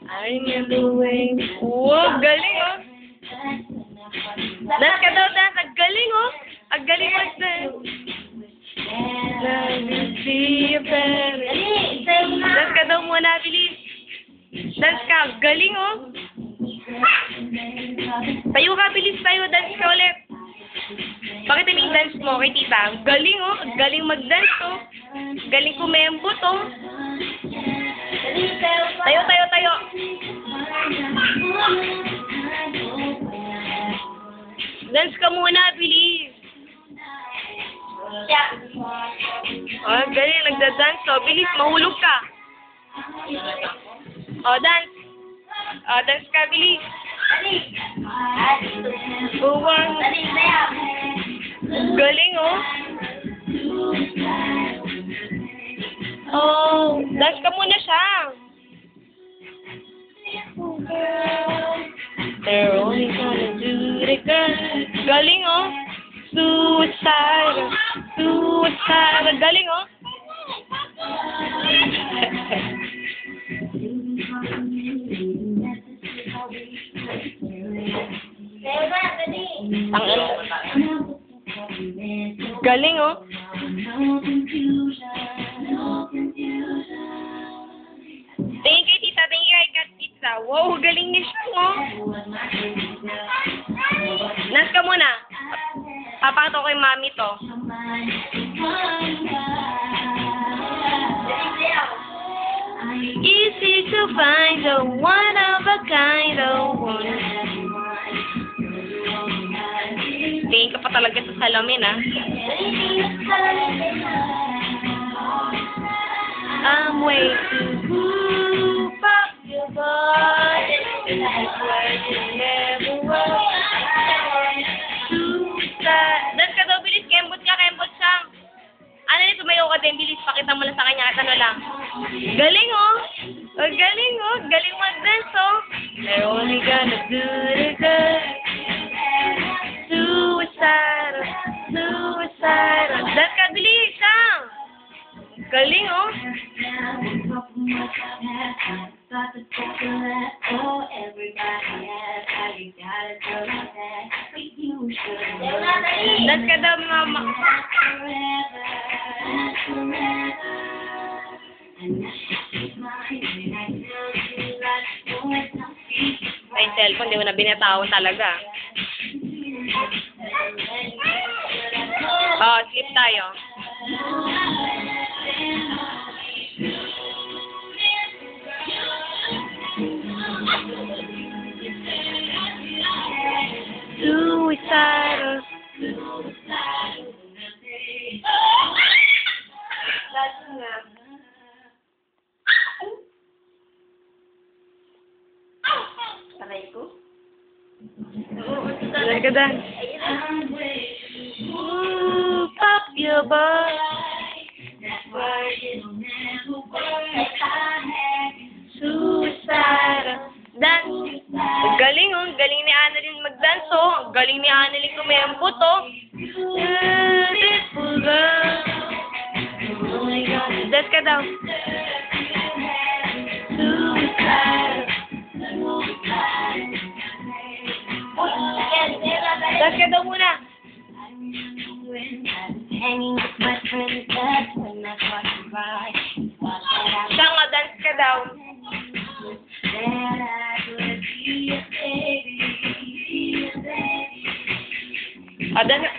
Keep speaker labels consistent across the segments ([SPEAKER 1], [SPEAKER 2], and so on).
[SPEAKER 1] I remember when... Wow, galing oh! Dance ka daw, dance! Ang galing oh! Ang galing mag-dance! Let me see you better. Dance ka daw muna, bilis! Dance ka! Ang galing oh! Tayo ka, bilis tayo! Dance ka ulit! Bakit yung dance mo kay tita? Ang galing oh! Ang galing mag-dance oh! Galing kumembot oh! Tayo, tayo, tayo! Dance ka muna, bilis! Oh, galing, nagda-dance oh. Bilis, mahulog ka! Oh, dance! Oh, dance ka, bilis! Buwang! Galing oh! Oh, dance ka muna siya! They're only gonna do the girl. Galing oh! Suicide! Suicide! Galing oh! Galing oh! Tingin kay tita, tingin kay kat tita. Wow, galing niya siya oh! Dance ka muna. Papakato kay mami to. Easy to find a one of a kind of one. Tingin ka pa talaga sa salamin ah. I'm way too pop your body. That's where you never was. Dance ka daw, bilis. Kembot ka, kembot siya. Ano nito, tumayo ka din, bilis. Pakita mo lang sa kanya at ano lang. Galing oh. Oh, galing oh. Galing mag-dance oh. They're only gonna do the good. Suicide. Suicide. Dance ka, bilis siya. Galing oh. Dance ka daw, mama. Ay, cellphone, di mo na binatawan talaga. Oh, sleep tayo. Suicidal. Aray ko? Aray ka dan. Pop your butt. Suicidal. Dance. Galing oh. Galing ni Annalyn mag-dance oh. Galing ni Annalyn kumembot oh. Beautiful girl. Oh my God. Dance ka daw. Dance ka daw muna. Siya nga, dance ka daw. O, dance.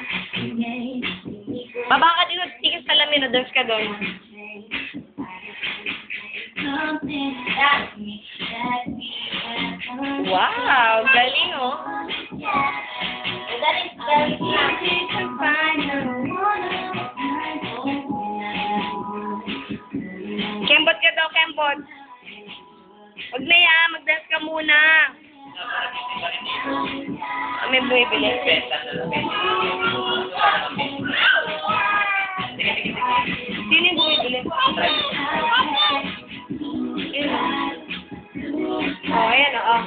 [SPEAKER 1] Baba ka dito, tikas sa lamin, o, dance ka doon. Wow, galing oh. Kembot ka daw, kembot. Huwag na yan, mag-dance ka muna. May bumibili. Sino yung bumibili? Oh, ayan oh.